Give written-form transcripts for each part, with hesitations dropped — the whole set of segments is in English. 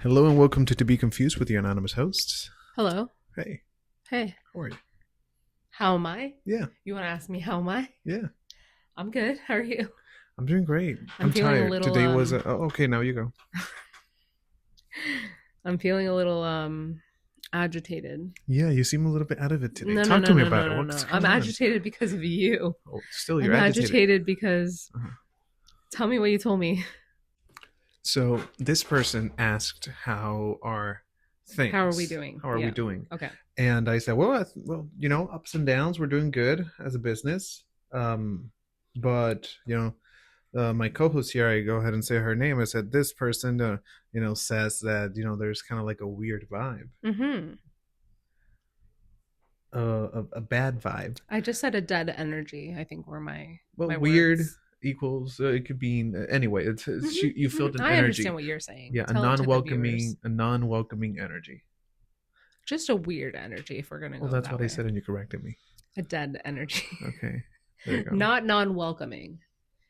Hello and welcome to Be Confused with your anonymous hosts. Hello. Hey, Hey. how are you? How am I? Yeah, You want to ask me how am I? yeah. I'm good. How are you? I'm doing great. I'm I'm feeling a tired. little Today was a... Oh, okay, now you go. I'm feeling a little agitated. Yeah, you seem a little bit out of it today. No, no, Talk no, to me no, about no, it. no, What's no. I'm going on? agitated because of you. Oh, still, you're I'm agitated. agitated because Uh-huh. tell me what you told me. So this person asked, "How are things? How are we doing? How are we Yeah. doing?" Okay. And I said, "Well, ups and downs. We're doing good as a business. But my co-host here, I go ahead and say her name. I said this person, says that there's kind of like a weird vibe, Mm-hmm. a bad vibe. I just said a dead energy, I think were Well, my weird words. equals it could be anyway. Mm-hmm. You felt an I understand energy, what you're saying. yeah, Tell it to the viewers. a non-welcoming energy. Just a weird energy if we're gonna Well, go that's that what I way. said, and you corrected me. A dead energy. Okay, there you go. Not non-welcoming.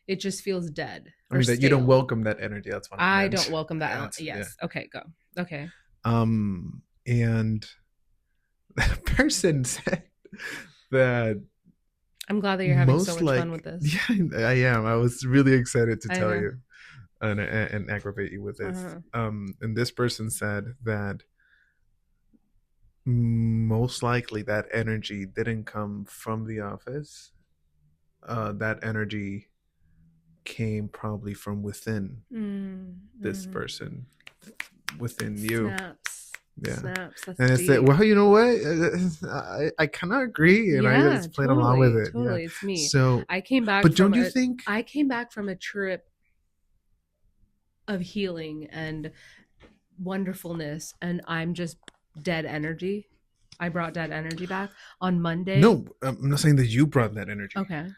It just feels dead I or mean that you don't stale. welcome that energy. That's what I I meant. don't welcome that. Yeah, yeah. Yes. Okay, go. Okay. And that person said that I'm glad that you're having so most much fun like with this. yeah, I am. I was really excited to I tell know. you and aggravate you with this. Uh-huh. And this person said that most likely that energy didn't come from the office. That energy came probably from within this Mm-hmm. person, within you. Snaps. Yeah. Snaps. That's And I said, deep. well, you know what? I cannot agree, and I Yeah, just played along with totally. it. Yeah. Totally. It's me. So, I came back but from don't you a think? I came back from a trip of healing and wonderfulness and I'm just dead energy. I brought dead energy back on Monday. No, I'm not saying that you brought that energy, Okay.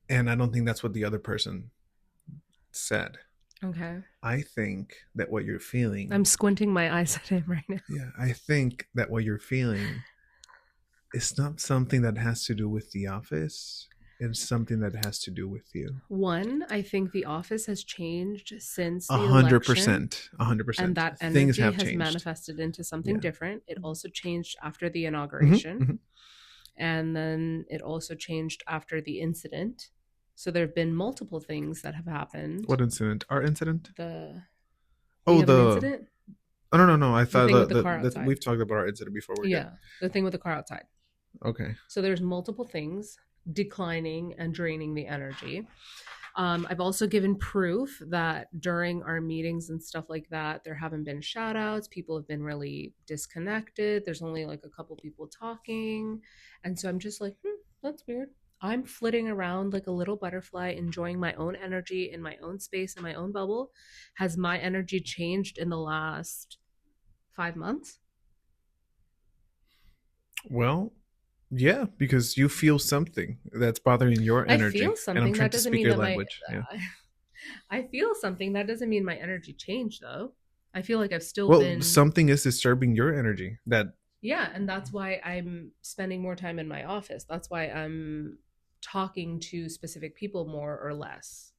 and I don't think that's what the other person said. Okay. I think that what you're feeling. I'm squinting my eyes at him right now. Yeah, I think that what you're feeling is not something that has to do with the office. It's something that has to do with you. One, I think the office has changed since A the hundred election, percent, 100%. and that Things energy have has changed. manifested into something Yeah. different. It also changed after the Mm-hmm, inauguration, mm-hmm. and then it also changed after the incident. So there have been multiple things that have happened. What incident? Our incident? The Oh, we have an the. incident. Oh no! I The thought thing with the car that outside. we've talked about our incident before. We're good. Yeah, the thing with the car outside. Okay. So there's multiple things declining and draining the energy. I've also given proof that during our meetings and stuff like that, there haven't been shout outs. People have been really disconnected. There's only like a couple people talking. And so I'm just like, that's weird. I'm flitting around like a little butterfly, enjoying my own energy in my own space, in my own bubble. Has my energy changed in the last 5 months? Well, yeah, because you feel something that's bothering your I energy, feel and I'm something. trying That to doesn't speak mean your that my. language. Yeah. I feel something. That doesn't mean my energy changed, though. I feel like I've still Well, been. something is disturbing your energy. That. Yeah, and that's why I'm spending more time in my office. That's why I'm talking to specific people more or less.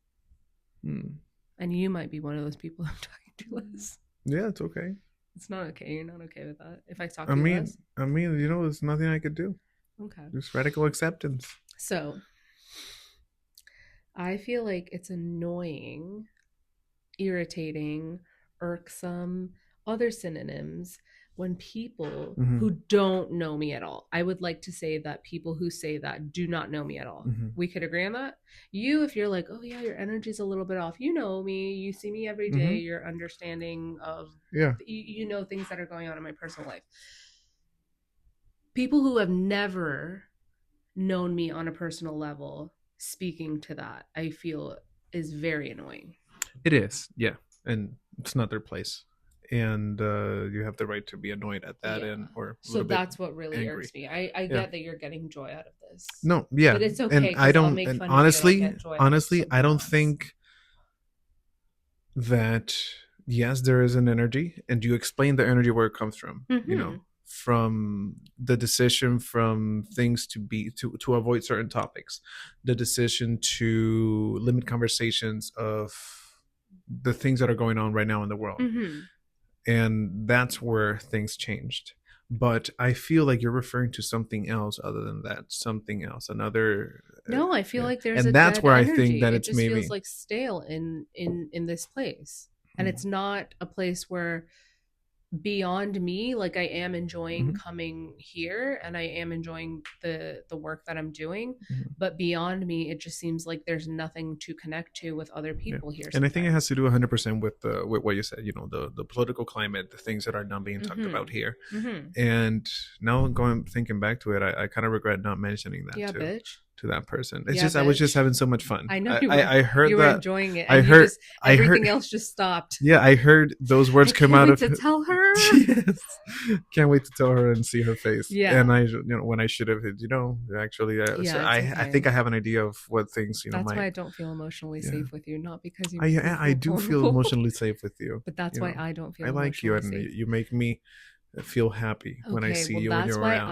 Hmm. And you might be one of those people I'm talking to less. Yeah, it's okay. It's not okay. You're not okay with that. If I talk I to you mean, less? there's nothing I could do. Okay. Just radical acceptance. So I feel like it's annoying, irritating, irksome, other synonyms when people who don't know me at all. I would like to say that people who say that do not know me at all. Mm-hmm. We could agree on that. You, if you're like, oh yeah, your energy's a little bit off, you know me, you see me every day, you're understanding of, you know, things that are going on in my personal life. People who have never known me on a personal level speaking to that, I feel is very annoying. It is, yeah, and it's not their place, and you have the right to be annoyed at that, Yeah. and or So that's what really angry. irks me. I get that you're getting joy out of this. No, yeah, But it's okay. and I I'll don't. make And fun honestly, of you and I get joy out of I don't else. think that. Yes, there is an energy, and you explain the energy where it comes from. Mm-hmm. From the decision, from things to avoid certain topics, the decision to limit conversations of the things that are going on right now in the world, Mm-hmm. and that's where things changed. But I feel like you're referring to something else other than that, something else, another, No, I feel yeah. like there's a And that's dead where I think energy. that It it's just feels maybe. like stale in this place. And Mm-hmm. it's not a place where beyond me, like I am enjoying Mm-hmm. coming here and I am enjoying the work that I'm doing, Mm-hmm. but beyond me it just seems like there's nothing to connect to with other Yeah, people here and I think it has sometimes. to do 100% with what you said. You know, the political climate, the things that are not being talked about Mhm. here. Mhm. And now going thinking back to it, I kind of regret not mentioning that Yeah, bitch. to that person. It's Yeah, just I was just bitch. having so much fun. I know you were. I heard You were that. enjoying it I and you heard just I heard everything else just stopped. yeah, I heard those words I come can't out wait of. to tell her. Yes, can't wait to tell her and see her face. Yeah. And when I should have, actually, so Yeah, it's I okay. think I have an idea of what things That's why might. I don't feel emotionally Yeah, safe with you, not because you I make me yeah, I feel do feel vulnerable, emotionally safe with you. but that's You why know, I don't I feel like you, emotionally and safe. you make me feel happy when I Okay, see well you when you're around.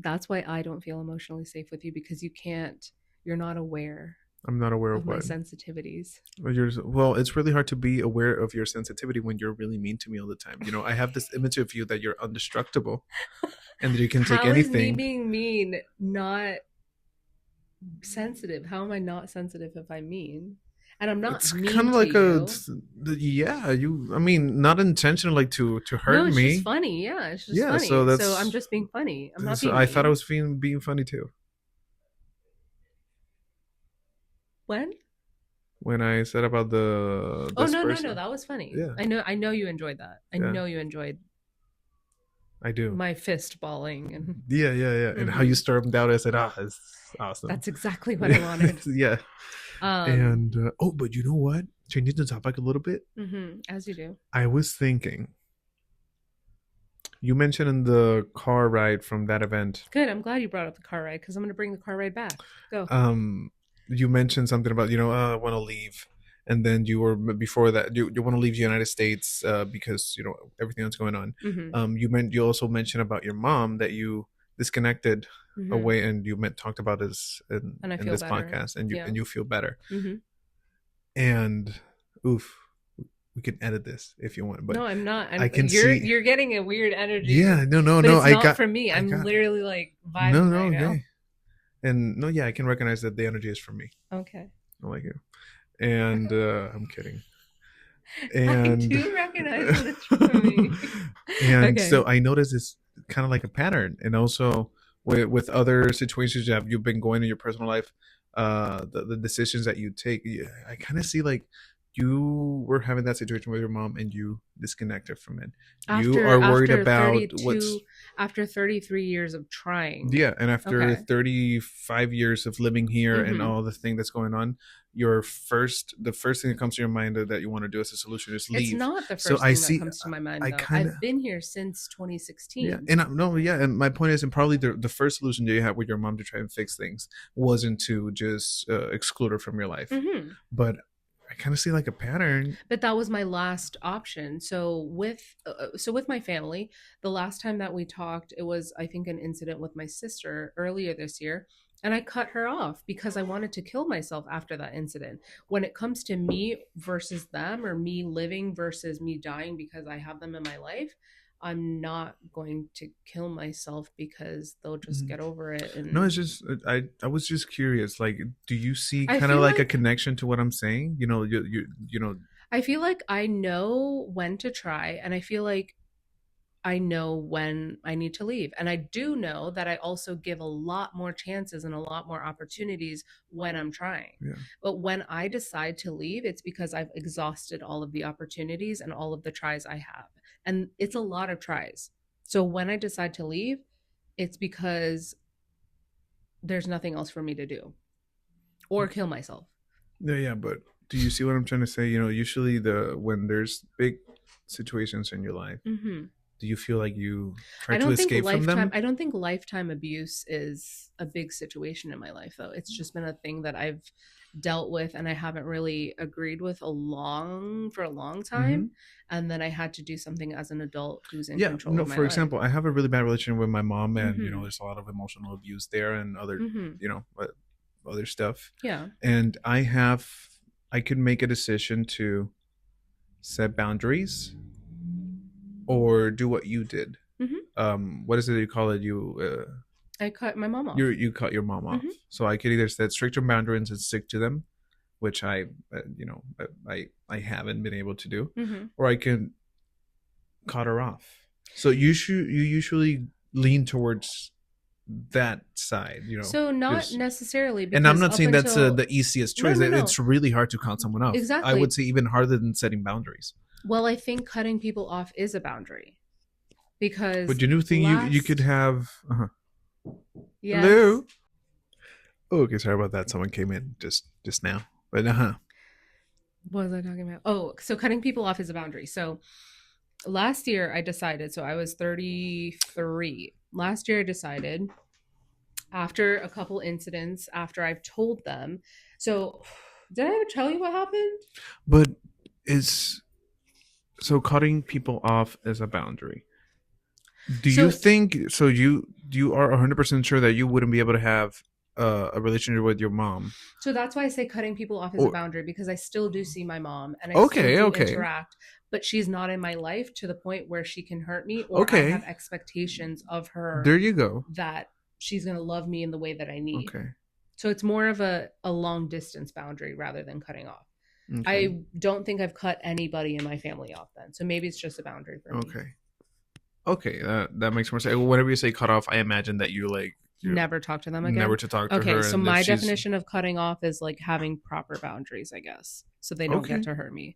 that's why I don't feel emotionally safe with you because you're not aware I'm not aware of of my what. sensitivities. Well, it's really hard to be aware of your sensitivity when you're really mean to me all the time. I have this image of you that you're indestructible and that you can take How is me anything. being mean not sensitive? How am I not sensitive if I'm mean? And I'm not It's kind mean of to like you. yeah. I mean, not intentional, like to No, hurt it's just me. funny. Yeah, it's just Yeah. So funny. So I'm that's. just being funny. I'm not So being I thought I mean. was being funny too When? when I said about the Oh this no, no, no, person. that was funny. Yeah. I know you enjoyed that. I Yeah. know you enjoyed I do. my fist balling and Yeah, yeah, yeah. And how you mhm. stormed out, I said, it's awesome. That's exactly what I wanted. Yeah. Um, And oh, but you know what? Changing the topic a little bit. as you do. I was thinking. You mentioned in the car ride from that event. Good. I'm glad you brought up the car ride because I'm going to bring the car ride back. Go. Um, you mentioned something about I want to leave, and then you were before that you want to leave the United States because everything that's going on. Mm-hmm. You also mentioned about your mom that you disconnected Mm-hmm. away, and you talked about this And I in feel this better. podcast, and Yeah. you feel better. Mm-hmm. And oof, we can edit this if you want, but No, I'm not. I I'm. can see. You're getting a weird energy, Yeah, no, no, but no. it's not from me. I I'm got. literally like No, vibing no, right now. okay, and no, yeah, I can recognize that the energy is from me. Okay. I like it, and I'm kidding, I and do recognize that it's from me. and Okay. so I noticed this kind of like a pattern, and also with other situations you've been going in your personal life, the decisions that you take, yeah, I kind of see like you were having that situation with your mom and you disconnected from it. You After are worried after about what's. 32 after 33 years of trying. Yeah, and after Okay. 35 years of living here and Mm-hmm. all the thing that's going on, the first thing that comes to your mind that you want to do as a solution is It's leave. not the So first I thing that see, comes to my mind I though. kind of. I've been here since Yeah, 2016. and no, yeah, and my point is, and probably the first solution that you had with your mom to try and fix things wasn't to just exclude her from your life, Mm-hmm. but I kind of see like a pattern. But that was my last option. So with my family, the last time that we talked, it was I think an incident with my sister earlier this year, and I cut her off because I wanted to kill myself after that incident. When it comes to me versus them, or me living versus me dying because I have them in my life, I'm not going to kill myself because they'll just Mhm. get over it. No, And it's just I was just curious. Like, do you see I kind of feel like a like connection to what I'm saying? I feel like I know when to try, and I feel like I know when I need to leave. And I do know that I also give a lot more chances and a lot more opportunities when I'm trying. Yeah. But when I decide to leave, it's because I've exhausted all of the opportunities and all of the tries I have. And it's a lot of tries. So when I decide to leave, it's because there's nothing else for me to do or kill myself. Yeah, yeah, but do you see what I'm trying to say? Usually when there's big situations in your life, Mm-hmm. do you feel like you try to escape from them? I don't think lifetime abuse is a big situation in my life though. It's just been a thing that I've dealt with and I haven't really agreed with for a long Hmm. time, and then I had to do something as an adult who's in Yeah, control no. of my For life. example, I have a really bad relationship with my mom, and Mhm. there's a lot of emotional abuse there, and other, Mhm. other stuff. Yeah. And I could make a decision to set boundaries or do what you did. Hmm. What is it you call it? I cut my mom off. You cut your mom off. Hmm. So I could either set stricter boundaries and stick to them, which I haven't been able to do, Hmm. or I can cut her off. So you usually lean towards that side, So not because necessarily, and I'm because not up saying that's until the easiest no, choice. no, no, It's really hard to cut someone off. I would exactly. say even harder than setting boundaries. Well, I think cutting people off is a boundary because But you do think you could last have yes. hello? Oh, okay, sorry about that. Someone came in just now. But What was I talking about? Oh, so cutting people off is a boundary. So last year I decided, so I was 33. Last year I decided after a couple incidents, after I've told them. So did I ever tell you what happened? but is so cutting people off is a boundary. Do you So think so? You are 100% sure that you wouldn't be able to have a relationship with your mom? so that's why I say cutting people off is a Or boundary because I still do see my mom and I still okay, do okay, interact, but she's not in my life to the point where she can hurt me or I have okay. expectations of her There you go. that she's going to love me in the way that I need. Okay, So it's more of a long distance boundary rather than cutting off. okay, I don't think I've cut anybody in my family off then. So maybe it's just a boundary for me. okay, okay. That makes more sense. Whenever you say cut off, I imagine that you Never talk to them never again. to talk to Okay, her, so and if my she's definition of cutting off is like having proper boundaries, I guess. So they don't get okay, to hurt me.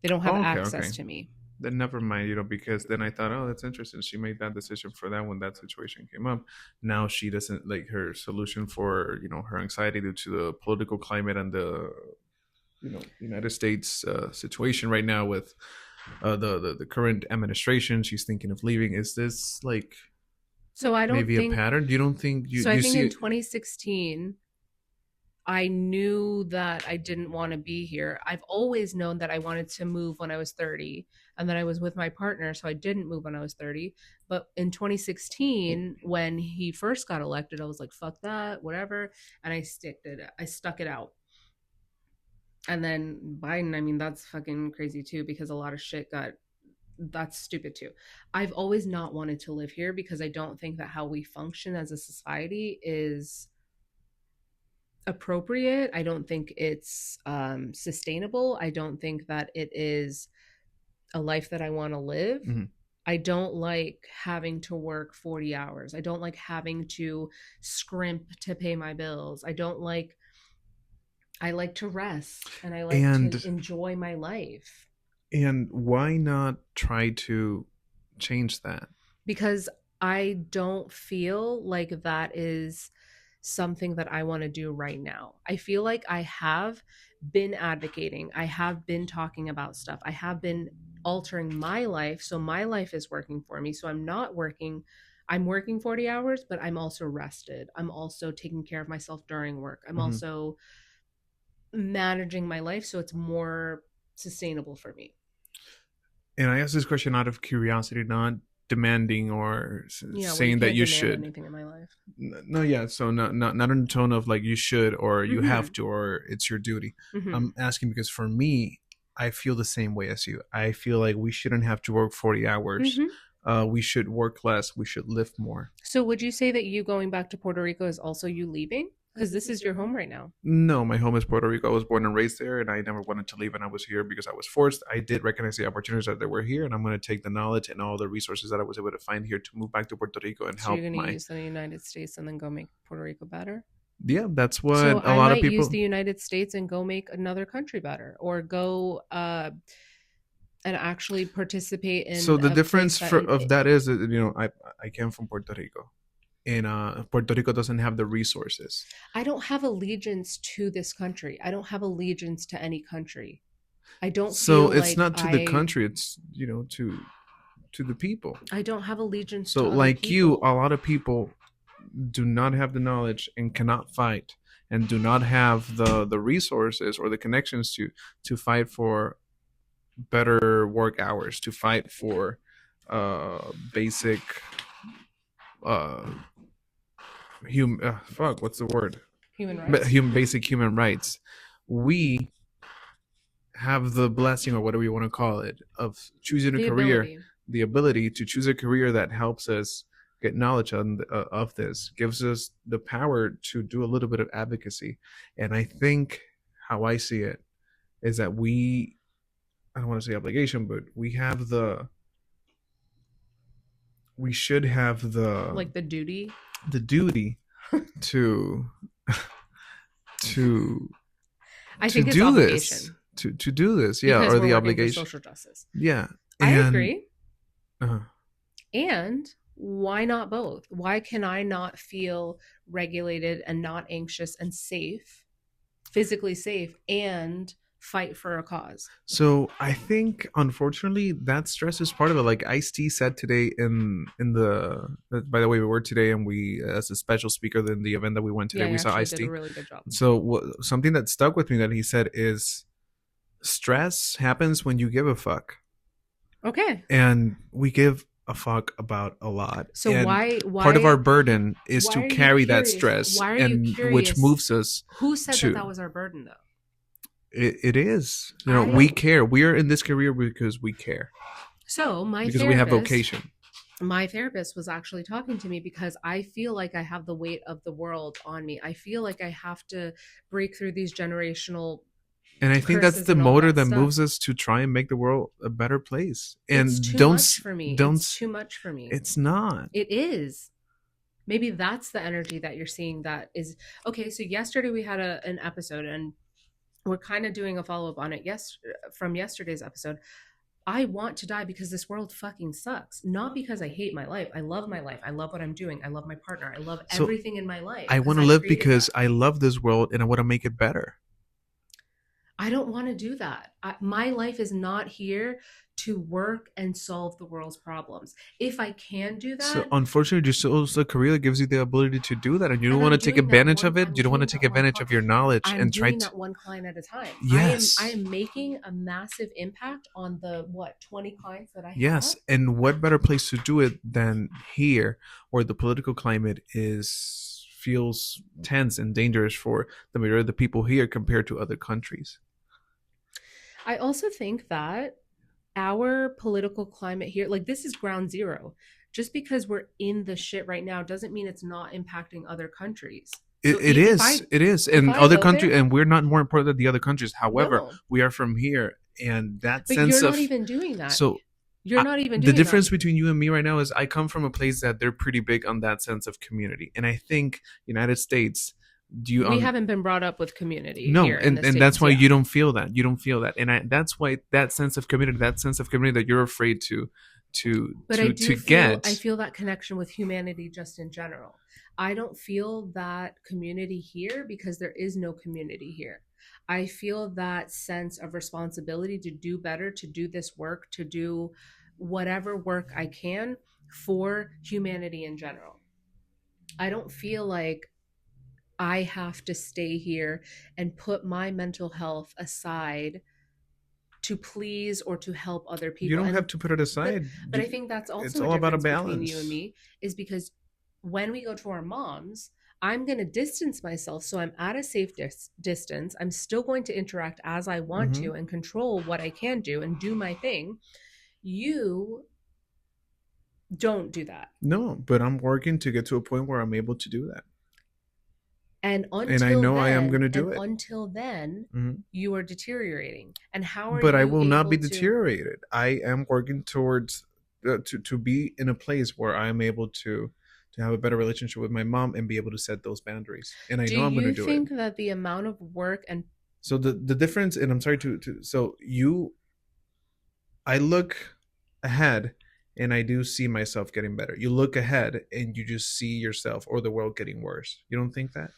They don't have oh, okay, access okay. to me. Then never mind, because then I thought, oh, that's interesting. She made that decision for that when that situation came up. Now she doesn't like her solution for her anxiety due to the political climate and the United States situation right now with the current administration. She's thinking of leaving. Is this like So I don't maybe a think pattern? You don't think so I you think see in it? 2016 I knew that I didn't want to be here. I've always known that I wanted to move when I was 30 and that I was with my partner, so I didn't move when I was 30. But in 2016, when he first got elected, I was like, fuck that, whatever. And I stuck it out. And then Biden, I mean, that's fucking crazy too, because a lot of shit got that's stupid too. I've always not wanted to live here because I don't think that how we function as a society is appropriate. I don't think it's sustainable. I don't think that it is a life that I want to live. Mm-hmm. I don't like having to work 40 hours. I don't like having to scrimp to pay my bills. I like to rest and I like to And enjoy my life why not try to change that? because I don't feel like that is something that I want to do right now. I feel like I have been advocating, I have been talking about stuff, I have been altering my life. So my life is working for me. So I'm working 40 hours, but I'm also rested. I'm also taking care of myself during work. I'm Mm-hmm. also managing my life so it's more sustainable for me. And I ask this question out of curiosity, not demanding or Yeah, well, you saying that can't you demand should. anything in my life. No, yeah. So not in the tone of like you should or you Mm-hmm. have to or it's your duty. Mm-hmm. I'm asking because for me, I feel the same way as you. I feel like we shouldn't have to work 40 hours. Mm-hmm. We should work less. We should live more. So would you say that you going back to Puerto Rico is also you leaving? Because this is your home right now. No, my home is Puerto Rico. I was born and raised there, and I never wanted to leave. And I was here because I was forced. I did recognize the opportunities that they were here, and I'm going to take the knowledge and all the resources that I was able to find here to move back to Puerto Rico and So you're help going to my. use the United States and then go make Puerto Rico better? Yeah, that's So what a I lot of might use people. the United States and go make another country better or go and actually participate So in the a place difference that of that is that I came from Puerto Rico, and Puerto Rico doesn't have the resources. I don't have allegiance to this country. I don't have allegiance to any country. I don't So feel it's like not to the country; it's to the people. I don't have allegiance So to other like you, people. a lot of people do not have the knowledge and cannot fight, and do not have the resources or the connections to fight for better work hours, to fight for basic uh fuck, what's the word? Human But rights. basic human rights. We have the blessing or whatever you want to call it of choosing a The career, ability. the ability to choose a career that helps us get knowledge of this, gives us the power to do a little bit of advocacy. And I think how I see it is that I don't want to say obligation, but we should have Like the duty. the duty to to I to think it's do this, obligation to do this, yeah, because or we're the working for obligation, social justice. yeah. I And agree. uh, And why not both? Why can I not feel regulated and not anxious and safe, physically safe, and fight for a cause? so I think unfortunately that stress is part of it. Like Ice T said today in the by the way, we were today and we as a special speaker in the event that we went today, Yeah, I we saw actually Ice did a T. really good job. So something that stuck with me that he said is stress happens when you give a fuck, Okay. and we give a fuck about a lot. So And part of our burden is why to are you carry that curious? stress, Why are you and which curious? moves us Who said that to that was our burden though? it is. You know, I we don't. care. We are in this career because we care, So because we have vocation. my therapist was actually talking to me because I feel like I have the weight of the world on me. I feel like I have to break through these generational And I think that's curses the and all motor that that stuff. moves us to try and make the world a better place. It's And too much for me. don't. It's too much for me. It's not. It is. Maybe that's the energy that you're seeing that is okay. So yesterday we had an episode and we're kind of doing a follow up on it from yesterday's episode. I want to die because this world fucking sucks. Not because I hate my life. I love my life. I love what I'm doing. I love my partner. I love So everything in my life I because want to I live created because that. I love this world and I want to make it better. I don't want to do that. My life is not here to work and solve the world's problems. If I can do So that, unfortunately, you chose a career that gives you the ability to do that, and you don't and want I'm to take doing that advantage one. of it. I'm You don't want to doing take that one advantage of your knowledge I'm and try doing to. that one client at a time. I Yes, am making a massive impact on the 20 clients that I yes, have. and what better place to do it than here, where the political climate is feels tense and dangerous for the majority of the people here compared to other countries. I also think that our political climate here, like this is ground zero. Just because we're in the shit right now doesn't mean it's not impacting other countries. So It is, it is, if and I other go countries, there, and we're not more important than the other countries. However, no. we are from here, and that But you're sense not of even doing that. so You're not even the doing that. difference between you and me right now is I come from a place that they're pretty big on that sense of community, and I think United States, do you We haven't been brought up with community no, here in the and States. that's why Yeah. you don't feel that. You don't feel that, and that's why that sense of community, that you're afraid But I to do feel get. I feel that connection with humanity just in general. I don't feel that community here because there is no community here. I feel that sense of responsibility to do better, to do this work, to do whatever work I can for humanity in general. I don't feel like I have to stay here and put my mental health aside to please or to help other You people. don't And have to put it aside. but I think that's It's also a all about a difference between you and balance. me is because when we go to our moms, I'm going to distance myself so I'm at a safe distance. I'm still going to interact as I want Hmm. to and control what I can do and do my thing. You don't do that. No, but I'm working to get to a point where I'm able to do that, And and I know I am going to do it. until then, Hmm. you are deteriorating. And how are But I you will not be able to deteriorated. I am working towards to be in a place where I am able to have a better relationship with my mom and be able to set those boundaries. And I do know I'm going to you do it. think that the amount of work and So the difference, and I'm sorry to so you, I look ahead and I do see myself getting better. You look ahead and you just see yourself or the world getting worse. You don't think that?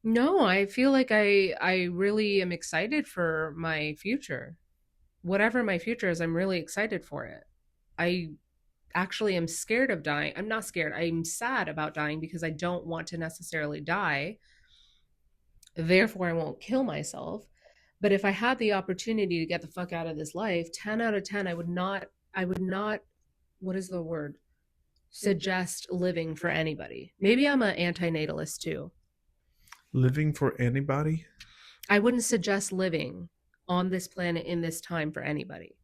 no, I feel like I really am excited for my future. Whatever my future is, I'm really excited for it. I actually am scared of dying. I'm not scared. I'm sad about dying because I don't want to necessarily die. Therefore, I won't kill myself. But if I had the opportunity to get the fuck out of this life, 10 out of 10, I would not, what is the word? Suggest living for anybody. Maybe I'm an antinatalist too. Living for anybody? I wouldn't suggest living on this planet in this time for anybody.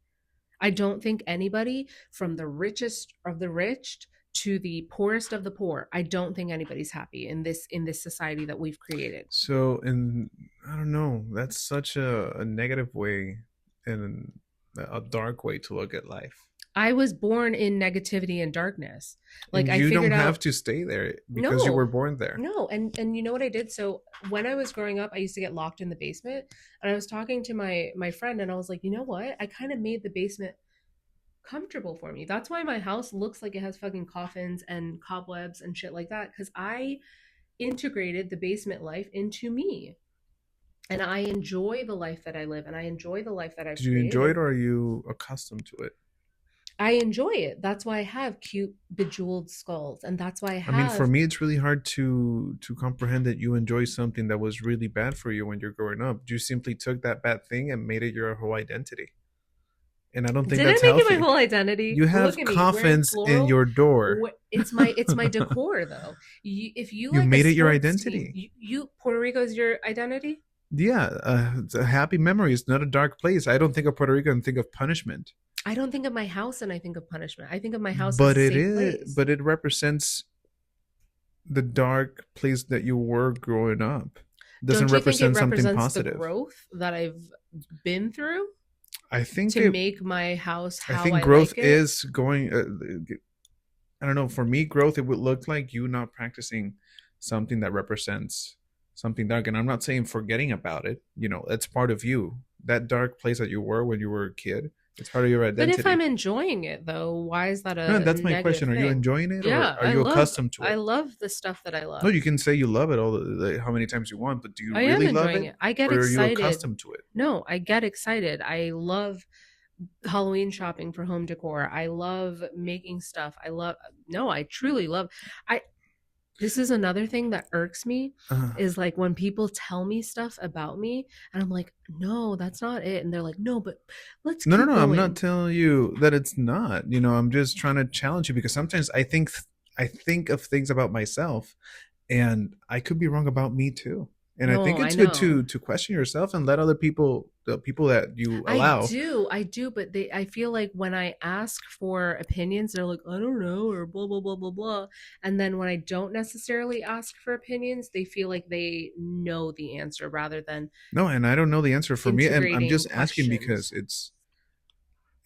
I don't think anybody, from the richest of the rich to the poorest of the poor, I don't think anybody's happy in this society that we've created. So, and I don't know, that's such a negative way and a dark way to look at life. I was born in negativity and darkness. Like And I you don't figured have out to stay there because you were no, born there. no, and you know what I did? So when I was growing up, I used to get locked in the basement, and I was talking to my friend, and I was like, you know what? I kind of made the basement comfortable for me. That's why my house looks like it has fucking coffins and cobwebs and shit like that, because I integrated the basement life into me. And I enjoy the life that I live, and I enjoy the life that I've Did you enjoy it created. or are you accustomed to it? I enjoy it. That's why I have cute bejeweled skulls, and that's why I I mean, for have. me, it's really hard to comprehend that you enjoy something that was really bad for you when you're growing up. You simply took that bad thing and made it your whole identity, and I don't think Did I that's make it my healthy. whole identity? You Look have at me wearing coffins in floral. your door. It's my decor though. If you You like a made it your sports team, identity. you Puerto Rico is your identity. Yeah, it's a happy memory. It's not a dark place. I don't think of Puerto Rico and think of punishment, I don't think of my house and I think of punishment. I think of my house as but a it safe is. place. But it represents the dark place that you were growing up. It doesn't Don't you think it represent something represents the positive. growth that I've been through I think to it. make my house I how think I growth like it? is going. I don't know. For me, growth it would look like you not practicing something that represents something dark. And I'm not saying forgetting about it. You know, that's part of you. That dark place that you were when you were a kid. It's part of your But if I'm identity. enjoying it though, why is that No, a that's my negative question. Are you thing? enjoying it or Yeah, are you accustomed to I it? love the stuff that I No, love. you can say you love it how many times you want, but do you I am really love enjoying it it. I get or are you excited. accustomed to it? No, I get excited. I love Halloween shopping for home decor. I love making stuff. I love no, I truly love I this is another thing that irks me Uh, is like when people tell me stuff about me and I'm like, "No, that's not it." And they're like, "No, but let's no, no, keep no. I'm not going." telling you that it's not. You know, I'm just trying to challenge you because sometimes I think of things about myself and I could be wrong about me too. And I think No, I it's good know. to question yourself and let other people, the people that you allow. I do, but I feel like when I ask for opinions, they're like, I don't know, or blah blah blah blah blah. And then when I don't necessarily ask for opinions, they feel like they know the answer rather than No, and I don't know the answer for me. And I'm integrating just asking because questions. it's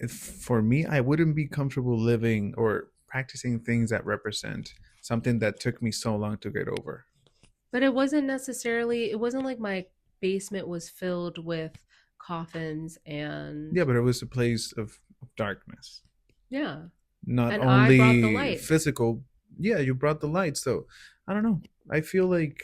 if for me, I wouldn't be comfortable living or practicing things that represent something that took me so long to get over. But it wasn't necessarily, it wasn't like my basement was filled with coffins and Yeah, but it was a place of darkness, yeah. not And I brought the only light. physical. Yeah, you brought the light. So I don't know. I feel like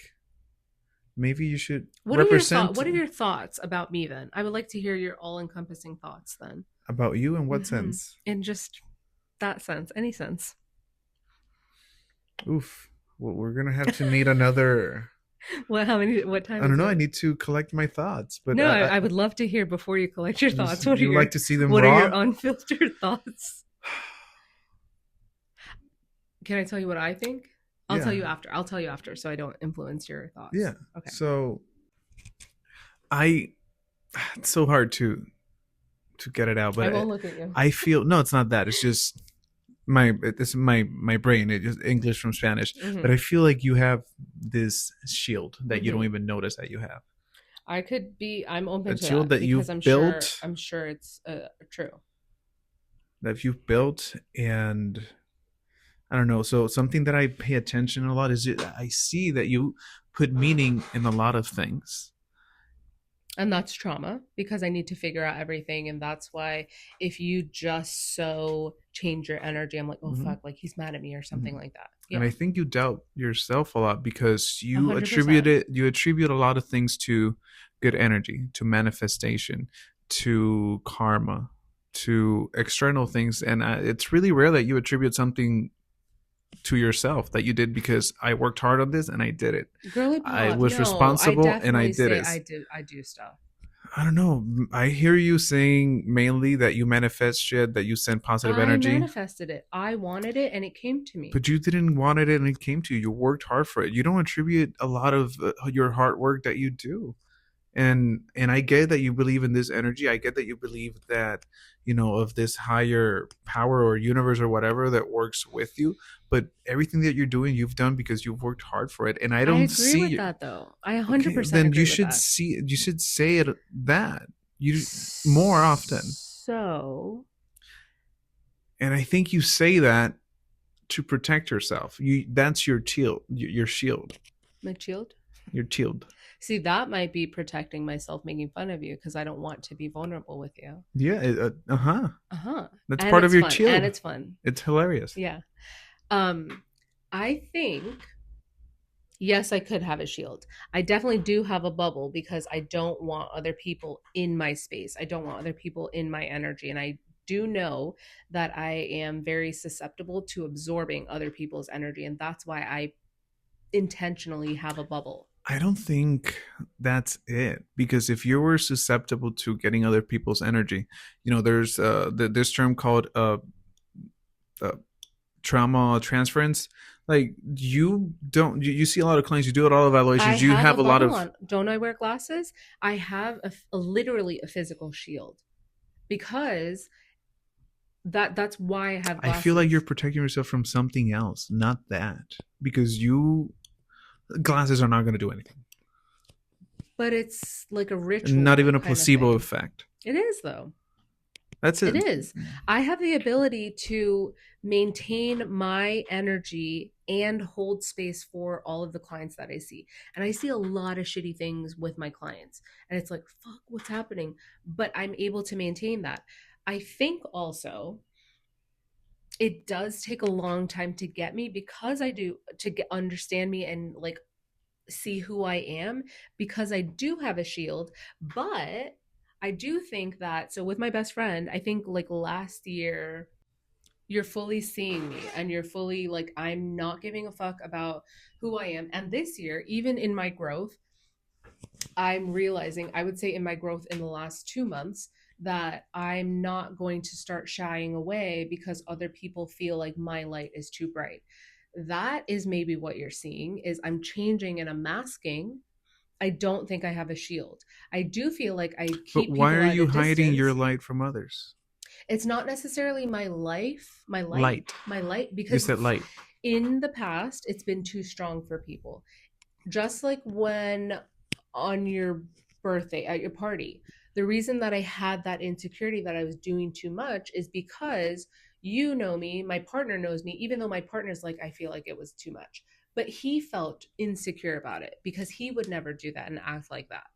maybe you should represent What are your thoughts about me then? I would like to hear your all-encompassing thoughts then. about you in what Mm-hmm. sense. In just that sense, any sense. Oof. Well, we're gonna have to need another. What I time don't is know. I it? need to collect my thoughts, but No, I would love to hear before you collect your thoughts. you like to see them What are your raw. unfiltered thoughts? Can I tell you what I think? I'll tell Yeah, you after. I'll tell you after so I don't influence your thoughts. yeah. Okay. So I, it's so hard to get it out, I but won't look at you. I feel no, it's not that. It's just this is my brain. It just English from Spanish, but Mm-hmm. I feel like you have this shield that you don't Mm-hmm. even notice that you have. I could be. I'm open A to shield that that because you've built, I'm sure it's true. that you've built, and I don't know. So something that I pay attention a lot is I see that you put meaning in a lot of things. And that's trauma because I need to figure out everything. And that's why if you just so change your energy, I'm like, oh Mm-hmm. fuck, like he's mad at me or something Mm-hmm. like that. And Yeah. I think you doubt yourself a lot because 100%. you attribute a lot of things to good energy, to manifestation, to karma, to external things, and it's really rare that you attribute something to yourself that you did because I worked hard on this and I did it. Girly I pop. was No, I responsible and I definitely did say it. I do stuff. I don't know. I hear you saying mainly that you manifest shit, that you send positive I energy, manifested it. I wanted it and it came to me. but you didn't want it and it came to you. You worked hard for it. You don't attribute a lot of your hard work that you do. And I get that you believe in this energy. I get that you believe that, of this higher power or universe or whatever that works with you. But everything that you're doing, you've done because you've worked hard for it. And I I don't agree with see. that though. I Okay, 100% then agree with that. you should say it that you more often. So, And I think you say that to protect yourself. That's your shield. my shield. Your shield. See, that might be protecting myself making fun of you because I don't want to be vulnerable with you. Yeah, uh-huh. Uh-huh. That's And part of it's your fun. And shield. it's fun. It's hilarious. Yeah. Um, I think yes, I could have a shield. I definitely do have a bubble because I don't want other people in my space. I don't want other people in my energy. And I do know that I am very susceptible to absorbing other people's energy. And that's why I intentionally have a bubble. I don't think that's it, because if you were susceptible to getting other people's energy, there's this term called uh, trauma transference. Like, you don't you see a lot of clients, you do a lot of I evaluations, you have have a a lot bubble of. on. Don't I wear glasses? I have literally a physical shield because that's why I have I feel like you're glasses. protecting yourself from something else, not that, because you glasses are not going to do anything. But it's like a Not even ritual a kind of placebo thing. effect. It is though. That's It it. is. I have the ability to maintain my energy and hold space for all of the clients that I see. And I see a lot of shitty things with my clients. And it's like, fuck, what's happening? But I'm able to maintain that. I think also it does take a long time to get me because I do to get understand me and like see who I am because I do have a shield, but I do think that so with my best friend, I think like last year you're fully seeing me and you're fully like I'm not giving a fuck about who I am. And this year, even in my growth, I'm realizing, I would say in my growth in the last 2 months, that I'm not going to start shying away because other people feel like my light is too bright. That is maybe what you're seeing is I'm changing and I'm masking. I don't think I have a shield. I do feel like I But keep why people are at a you hiding your distance. light from others? It's not necessarily Light. my light, You because said light. in the past it's been too strong for people. Just like when on your birthday at your party, the reason that I had that insecurity that I was doing too much is because you know me, my partner knows me, even though my partner's like, I feel like it was too much. But he felt insecure about it because he would never do that and act like that.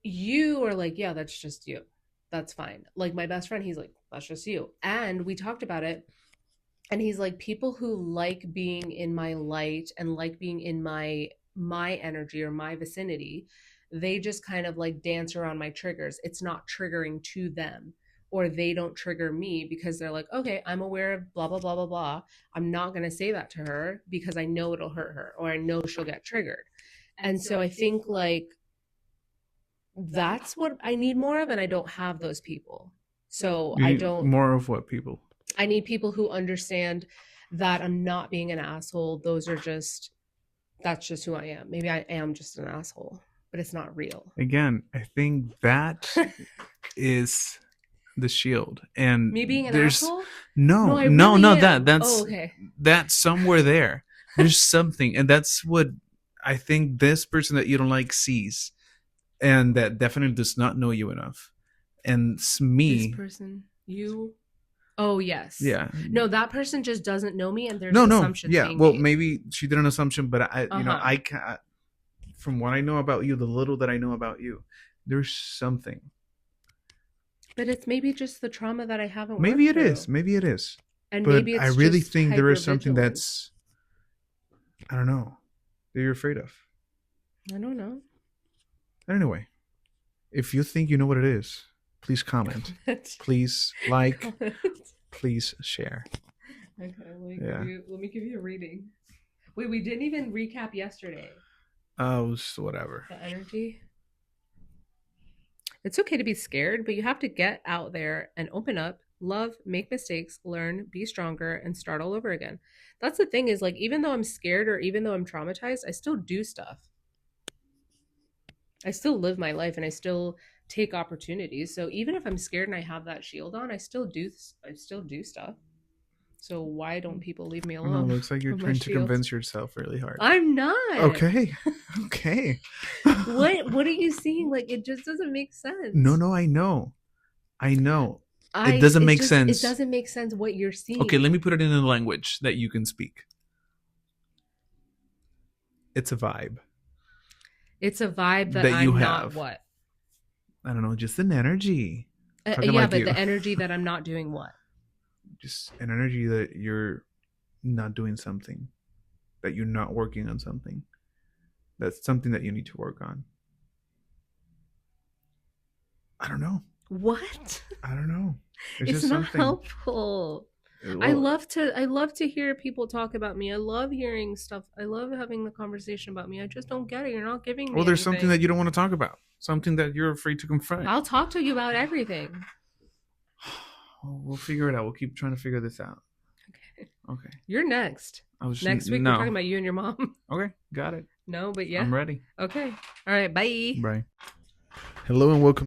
You are like, yeah, that's just you. That's fine. Like my best friend, he's like, that's just you. And we talked about it. And he's like, people who like being in my light and like being in my energy or my vicinity, they just kind of like dance around my triggers. It's not triggering to them, or they don't trigger me because they're like, okay, I'm aware of blah blah blah blah blah. I'm not going to say that to her because I know it'll hurt her or I know she'll get triggered. And so I think like that's what I need more of, and I don't have those people. So You I need don't. more of what people? I need people who understand that I'm not being an asshole. That's just who I am. Maybe I am just an asshole, but it's not real. Again, I think that is the shield. And Me being an there's asshole? No, no, I no, really no. am. Oh, okay. That's somewhere there. There's something, and that's what I think this person that you don't like sees, and that definitely does not know you enough. And it's This me. person, you. Oh, yes. Yeah. No, that person just doesn't know me and there's No, no. assumptions Yeah. being Well, made. maybe she did an assumption, but Uh huh. I can, from what I know about you, the little that I know about you, there's something. But it's maybe just the trauma that I haven't Maybe worked it is. through. Maybe it is. And But maybe I it's really just think there is something hypervigilance. that's, I don't know, that you're afraid of. I don't know. Anyway, if you think you know what it is, please comment. Comment. Please like. Comment. Please share. Okay, Yeah. let me give you a reading. Wait, we didn't even recap yesterday. Whatever. The energy. It's okay to be scared, but you have to get out there and open up, love, make mistakes, learn, be stronger, and start all over again. That's the thing is like even though I'm scared or even though I'm traumatized, I still do stuff. I still live my life and I still take opportunities. So even if I'm scared and I have that shield on, I still do stuff. So why don't people leave me Oh, no, it alone looks like you're with my trying to shield? convince yourself really hard. I'm not. Okay. Okay. What are you seeing? Like it just doesn't make No, sense. no, I know. I know. It I doesn't it make just it sense. doesn't make sense what you're Okay, let seeing. me put it in a language that you can speak. It's a vibe It's a vibe that that you I'm not have. what? I don't know, just an energy. Talking Yeah, like but you. the energy that I'm not doing what? Just an energy that you're not doing something, that you're not working on something. That's something that you need to work on. I don't know. What? I don't know. It's It's just not something. helpful. Well, I love to hear people talk about me. I love hearing stuff. I love having the conversation about me. I just don't get it. You're not giving me there's something that anything. you don't want to talk about. Something that you're afraid to confront. I'll talk to you about everything. We'll figure it out. We'll keep trying to figure this out. Okay. Okay. You're next. I was just Next week we're no. talking about you and your mom. Okay, got it. No, but yeah. I'm ready. Okay. All right, bye. Bye. Hello and welcome